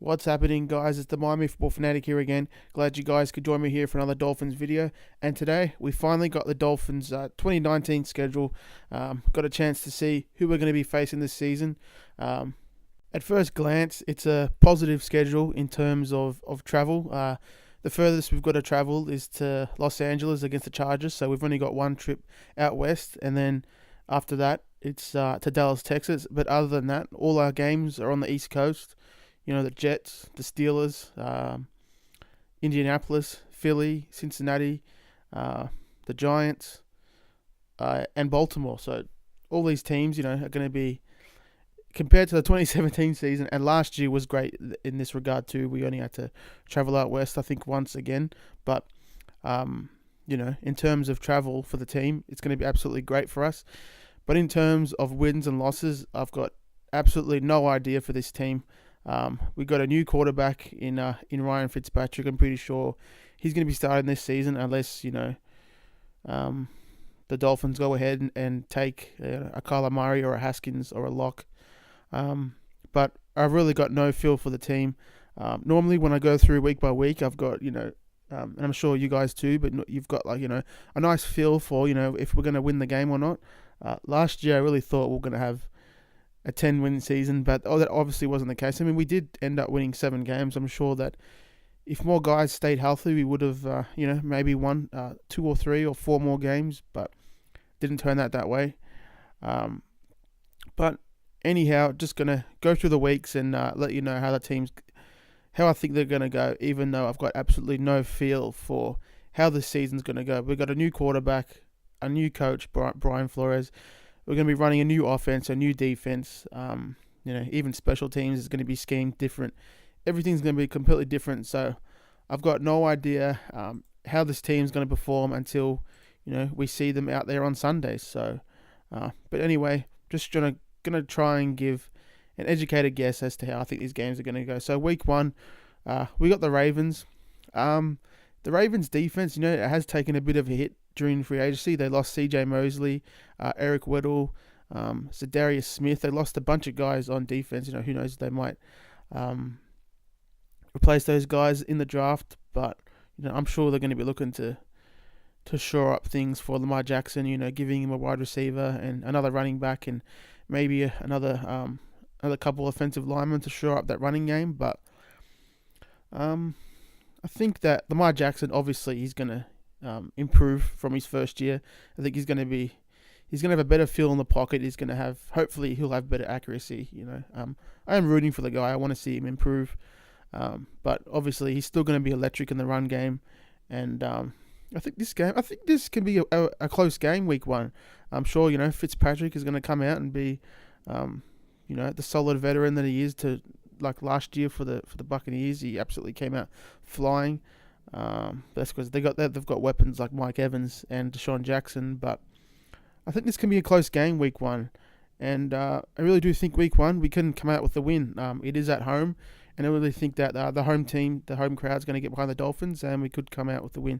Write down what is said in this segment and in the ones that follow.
What's happening, guys? It's the Miami Football Fanatic here again. Glad you guys could join me here for another Dolphins video. And today, we finally got the Dolphins 2019 schedule. Got a chance to see who we're going to be facing this season. At first glance, it's a positive schedule in terms of travel. The furthest we've got to travel is to Los Angeles against the Chargers. So we've only got one trip out west. And then after that, it's to Dallas, Texas. But other than that, all our games are on the East Coast. You know, the Jets, the Steelers, Indianapolis, Philly, Cincinnati, the Giants, and Baltimore. So all these teams, you know, are going to be, compared to the 2017 season, and last year was great in this regard too. We only had to travel out west, I think, once again. But, you know, in terms of travel for the team, it's going to be absolutely great for us. But in terms of wins and losses, I've got absolutely no idea for this team. We got a new quarterback in Ryan Fitzpatrick. I'm pretty sure he's going to be starting this season unless, you know, the Dolphins go ahead and take a Kyler Murray or a Haskins or a Locke. But I've really got no feel for the team. Normally when I go through week by week, I've got, you know, and I'm sure you guys too, but you've got, like, you know, a nice feel for, you know, if we're going to win the game or not. Last year I really thought we were going to have a 10-win season, but that obviously wasn't the case. I mean, we did end up winning 7 games. I'm sure that if more guys stayed healthy, we would have, you know, maybe won 2 or 3 or 4 more games, but didn't turn out that way. But anyhow, just going to go through the weeks and let you know how I think they're going to go, even though I've got absolutely no feel for how this season's going to go. We've got a new quarterback, a new coach, Brian Flores. We're going to be running a new offense, a new defense. You know, even special teams is going to be schemed different. Everything's going to be completely different. So I've got no idea how this team's going to perform until, you know, we see them out there on Sundays. So, but anyway, just going to try and give an educated guess as to how I think these games are going to go. So week 1, we got the Ravens. The Ravens defense, you know, it has taken a bit of a hit during free agency. They lost C.J. Mosley, Eric Weddle, Zadarius Smith. They lost a bunch of guys on defense. You know, who knows, they might replace those guys in the draft. But, you know, I'm sure they're going to be looking to shore up things for Lamar Jackson. You know, giving him a wide receiver and another running back and maybe another couple offensive linemen to shore up that running game. But I think that Lamar Jackson, obviously, he's going to improve from his first year. I think he's going to have a better feel in the pocket. Hopefully he'll have better accuracy. You know, I am rooting for the guy. I want to see him improve. But obviously he's still going to be electric in the run game. And I think this can be a close game week 1. I'm sure, you know, Fitzpatrick is going to come out and be, you know, the solid veteran that he is to, like last year for the Buccaneers. He absolutely came out flying. That's because they've got weapons like Mike Evans and Deshaun Jackson. But I think this can be a close game week 1, and I really do think week 1 we can come out with the win. It is at home, and I really think that the home crowd is going to get behind the Dolphins, and we could come out with the win.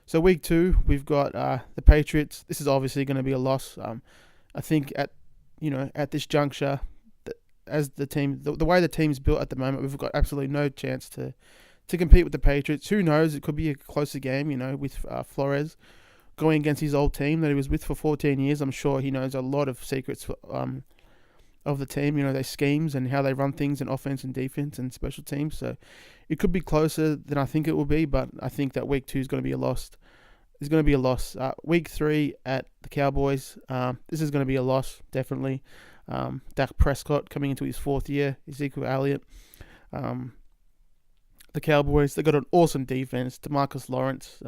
So week 2 we've got the Patriots. This is obviously going to be a loss. I think at this juncture, as the team, the way the team's built at the moment, we've got absolutely no chance to compete with the Patriots. Who knows? It could be a closer game, you know, with Flores going against his old team that he was with for 14 years. I'm sure he knows a lot of secrets of the team, you know, their schemes and how they run things in offense and defense and special teams. So it could be closer than I think it will be, but I think that week 2 is going to be a loss. It's going to be a loss. Week 3 at the Cowboys. This is going to be a loss, definitely. Dak Prescott coming into his 4th year. Ezekiel Elliott. The Cowboys, they've got an awesome defense. DeMarcus Lawrence,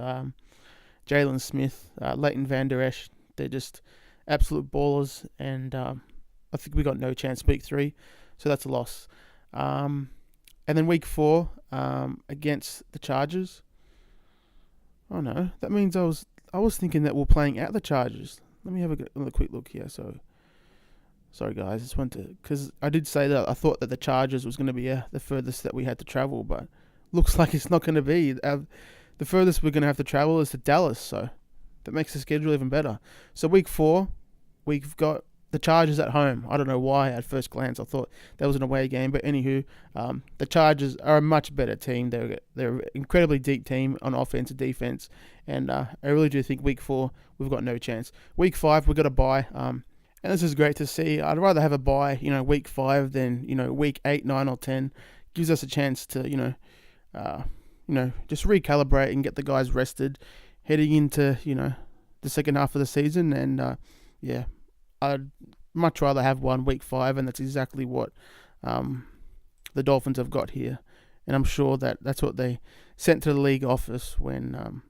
Jalen Smith, Leighton Vander Esch. They're just absolute ballers. And I think we got no chance week 3. So that's a loss. And then week 4 against the Chargers. Oh no, that means I was thinking that we're playing at the Chargers. Let me have another quick look here. So, sorry guys, just went to, because I did say that I thought that the Chargers was going to be the furthest that we had to travel, but looks like it's not going to be. The furthest we're going to have to travel is to Dallas, so that makes the schedule even better. So week 4, we've got the Chargers at home. I don't know why at first glance I thought that was an away game, but anywho, the Chargers are a much better team. They're an incredibly deep team on offense and defense, and I really do think week 4 we've got no chance. Week 5 we've got a bye, and this is great to see. I'd rather have a bye, week 5 than week 8, 9, or 10. Gives us a chance to just recalibrate and get the guys rested heading into the second half of the season, and I'd much rather have one week 5, and that's exactly what the Dolphins have got here. And I'm sure that that's what they sent to the league office when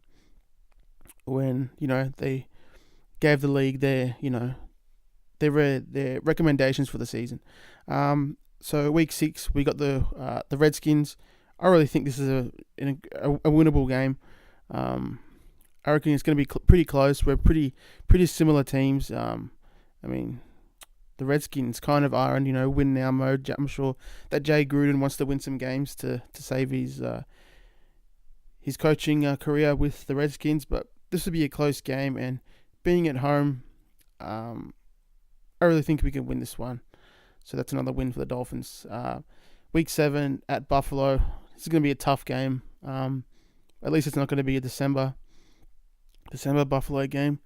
they gave the league their recommendations for the season. So week 6 we got the Redskins. I really think this is a winnable game. I reckon it's going to be pretty close. We're pretty similar teams. The Redskins kind of are in win now mode. I'm sure that Jay Gruden wants to win some games to save his coaching career with the Redskins, but this will be a close game, and being at home, I really think we can win this one. So that's another win for the Dolphins. Week 7 at Buffalo. This is going to be a tough game. At least it's not going to be a December Buffalo game.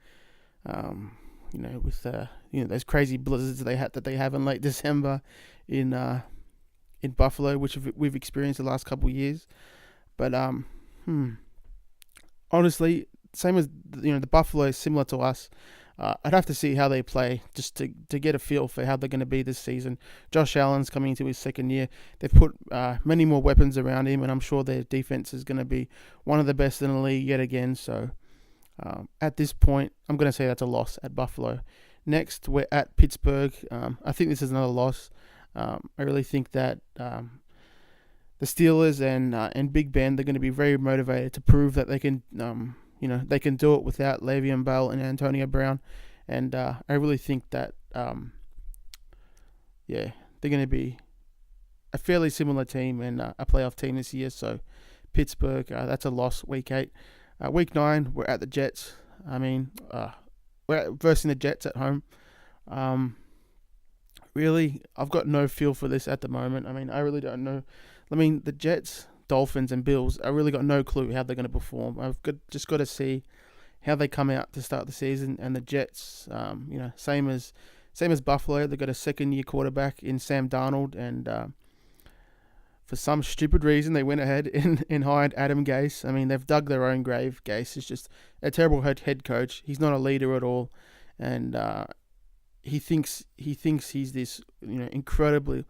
With those crazy blizzards that they have in late December in Buffalo, which we've experienced the last couple of years. But honestly, same as the Buffalo is similar to us. I'd have to see how they play just to get a feel for how they're going to be this season. Josh Allen's coming into his second year. They've put many more weapons around him, and I'm sure their defense is going to be one of the best in the league yet again. So at this point, I'm going to say that's a loss at Buffalo. Next, we're at Pittsburgh. I think this is another loss. I really think that the Steelers and Big Ben, they're going to be very motivated to prove that they can they can do it without Le'Veon Bell and Antonio Brown. And I really think that, they're going to be a fairly similar team and a playoff team this year. So Pittsburgh, that's a loss, week 8. Week 9, we're at the Jets. We're versing the Jets at home. Really, I've got no feel for this at the moment. I really don't know. The Jets, Dolphins, and Bills, I really got no clue how they're going to perform. I've just got to see how they come out to start the season. And the Jets, same as Buffalo, they've got a second-year quarterback in Sam Darnold, and for some stupid reason, they went ahead and hired Adam Gase. They've dug their own grave. Gase is just a terrible head coach. He's not a leader at all, and he thinks he's this incredible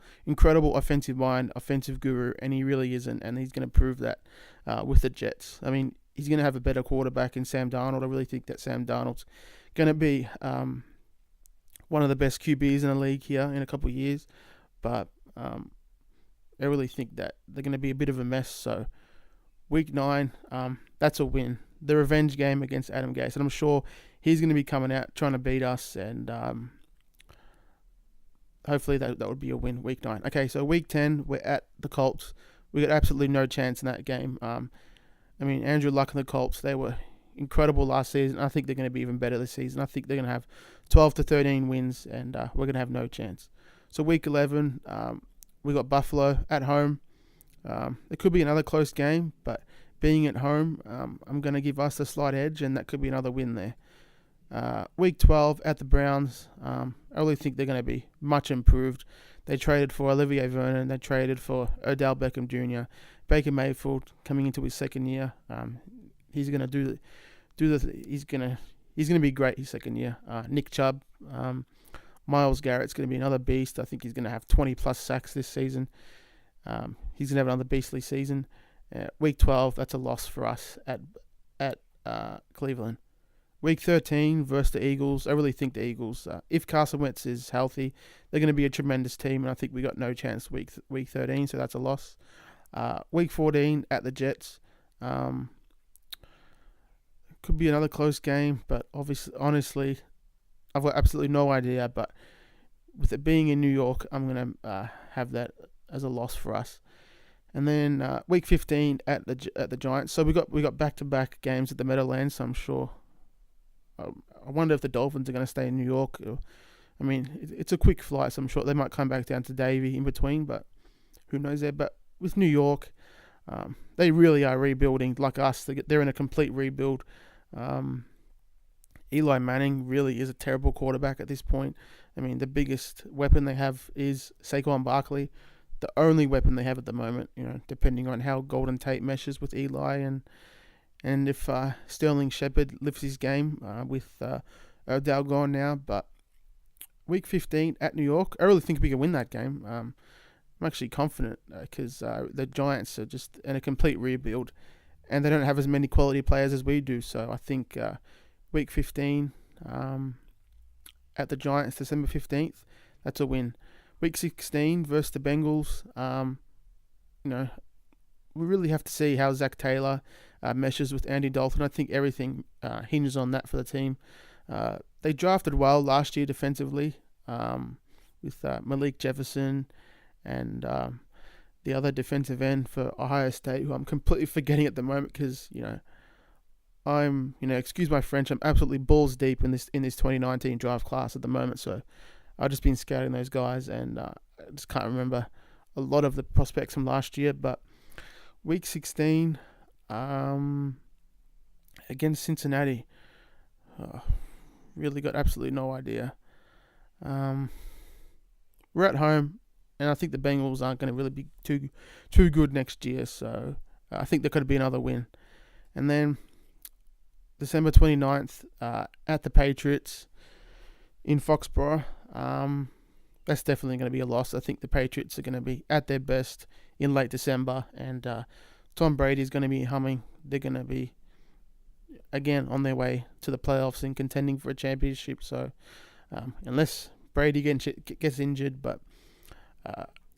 offensive mind, offensive guru, and he really isn't. And he's going to prove that with the Jets. He's going to have a better quarterback in Sam Darnold. I really think that Sam Darnold's going to be one of the best QBs in the league here in a couple of years, but I really think that they're going to be a bit of a mess. So week 9, that's a win. The revenge game against Adam Gase. And I'm sure he's going to be coming out trying to beat us. And hopefully that would be a win, week 9. Okay, so week 10, we're at the Colts. We got absolutely no chance in that game. Andrew Luck and the Colts, they were incredible last season. I think they're going to be even better this season. I think they're going to have 12 to 13 wins, and we're going to have no chance. So week 11, we got Buffalo at home. It could be another close game, but being at home, I'm going to give us a slight edge, and that could be another win there. Week 12 at the Browns, I really think they're going to be much improved. They traded for Olivier Vernon. They traded for Odell Beckham Jr. Baker Mayfield coming into his second year. He's going to he's going to be great his second year. Nick Chubb, Myles Garrett's going to be another beast. I think he's going to have 20 plus sacks this season. He's going to have another beastly season. Week 12, that's a loss for us at Cleveland. Week 13 versus the Eagles. I really think the Eagles, if Carson Wentz is healthy, they're going to be a tremendous team, and I think we got no chance week 13, so that's a loss. Week 14 at the Jets. Could be another close game, but honestly, I've got absolutely no idea. But with it being in New York, I'm going to have that as a loss for us. And then week 15 at the Giants. So we got back-to-back games at the Meadowlands. So I'm sure. I wonder if the Dolphins are going to stay in New York. I mean, it's a quick flight, so I'm sure they might come back down to Davie in between, but who knows there. But with New York, they really are rebuilding like us. They're in a complete rebuild. Eli Manning really is a terrible quarterback at this point. I mean, the biggest weapon they have is Saquon Barkley, the only weapon they have at the moment, depending on how Golden Tate meshes with Eli and if Sterling Shepard lifts his game with Odell gone now. But Week 15 at New York, I really think we can win that game. I'm actually confident because the Giants are just in a complete rebuild and they don't have as many quality players as we do. So I think Week 15 at the Giants, December 15th, that's a win. Week 16 versus the Bengals, we really have to see how Zach Taylor meshes with Andy Dalton. I think everything hinges on that for the team. They drafted well last year defensively with Malik Jefferson and the other defensive end for Ohio State, who I'm completely forgetting at the moment because, I'm, excuse my French, I'm absolutely balls deep in this 2019 draft class at the moment. So I've just been scouting those guys and I just can't remember a lot of the prospects from last year. But Week 16 against Cincinnati, really got absolutely no idea. We're at home, and I think the Bengals aren't going to really be too good next year. So I think there could be another win. And then December 29th at the Patriots in Foxborough. That's definitely going to be a loss. I think the Patriots are going to be at their best in late December, and Tom Brady is going to be humming. They're going to be, again, on their way to the playoffs and contending for a championship. So unless Brady gets injured, but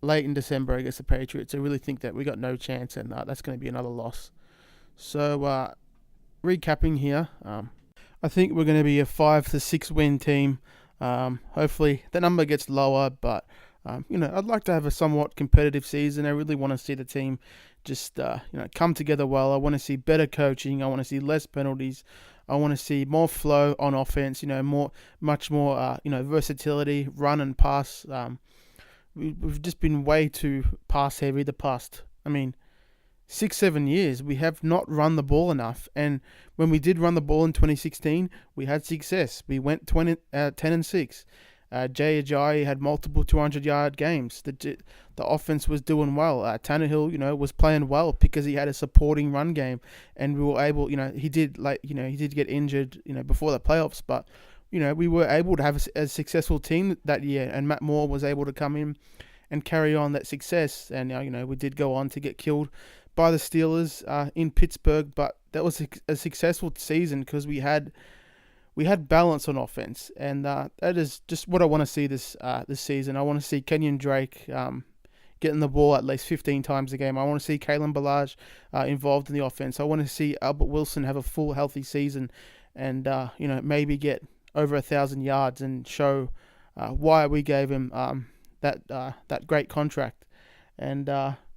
late in December against the Patriots, I really think that we got no chance, and that's going to be another loss. So recapping here, I think we're going to be a 5 to 6 win team. Hopefully the number gets lower, but I'd like to have a somewhat competitive season. I really want to see the team just come together well. I want to see better coaching. I want to see less penalties. I want to see more flow on offense. Much more versatility, run and pass. We've just been way too pass heavy the past. 6-7 years, we have not run the ball enough. And when we did run the ball in 2016, we had success. We went 10-6. Jay Ajayi had multiple 200-yard games. The offense was doing well. Tannehill, was playing well because he had a supporting run game, and we were able. He did get injured, before the playoffs, but we were able to have a successful team that year, and Matt Moore was able to come in and carry on that success. And we did go on to get killed by the Steelers in Pittsburgh, but that was a successful season because we had balance on offense, and that is just what I want to see this season. I want to see Kenyon Drake getting the ball at least 15 times a game. I want to see Kalen Ballage involved in the offense. I want to see Albert Wilson have a full healthy season, and maybe get over 1,000 yards and show why we gave him that great contract. And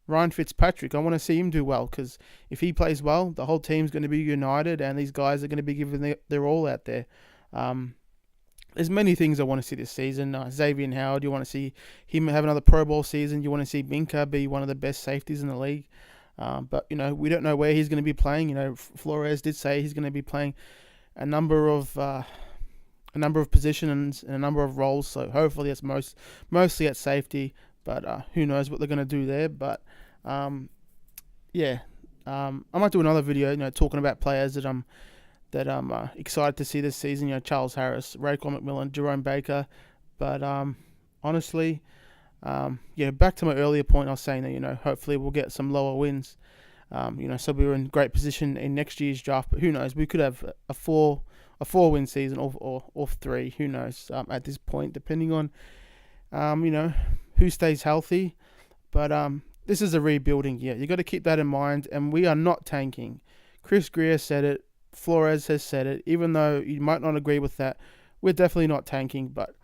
Ryan Fitzpatrick, I want to see him do well, because if he plays well, the whole team's going to be united and these guys are going to be giving their all out there. There's many things I want to see this season. Xavier Howard, you want to see him have another Pro Bowl season. You want to see Minka be one of the best safeties in the league. But we don't know where he's going to be playing. Flores did say he's going to be playing a number of positions and a number of roles. So hopefully it's mostly at safety. But who knows what they're going to do there. But I might do another video, talking about players that I'm excited to see this season. Charles Harris, Raekwon McMillan, Jerome Baker. But honestly, back to my earlier point, I was saying that hopefully we'll get some lower wins. So we're in great position in next year's draft. But who knows? We could have a 4-win season or 3. Who knows? At this point, depending on who stays healthy. But this is a rebuilding year. You got to keep that in mind, and we are not tanking. Chris Greer said it. Flores has said it. Even though you might not agree with that, we're definitely not tanking. But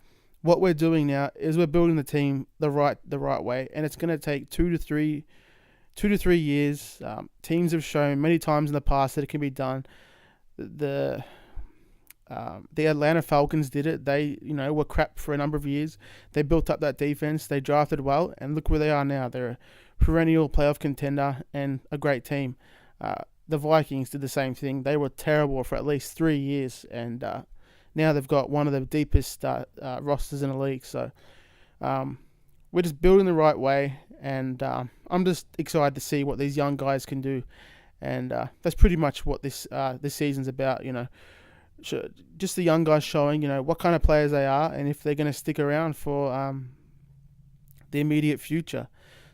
what we're doing now is we're building the team the right way, and it's going to take 2 to 3 years. Teams have shown many times in the past that it can be done. The The Atlanta Falcons did it. They, were crap for a number of years. They built up that defense. They drafted well, and look where they are now. They're a perennial playoff contender and a great team. The Vikings did the same thing. They were terrible for at least 3 years, and now they've got one of the deepest rosters in the league. So we're just building the right way, and I'm just excited to see what these young guys can do. And that's pretty much what this season's about. Just the young guys showing, what kind of players they are and if they're going to stick around for the immediate future.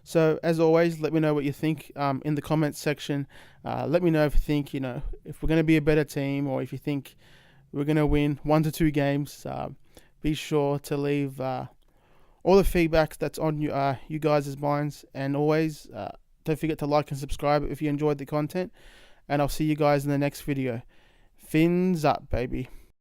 So, as always, let me know what you think in the comments section. Let me know if you think, if we're going to be a better team, or if you think we're going to win 1 to 2 games. Be sure to leave all the feedback that's on you guys' minds. And always, don't forget to like and subscribe if you enjoyed the content. And I'll see you guys in the next video. Fins up, baby.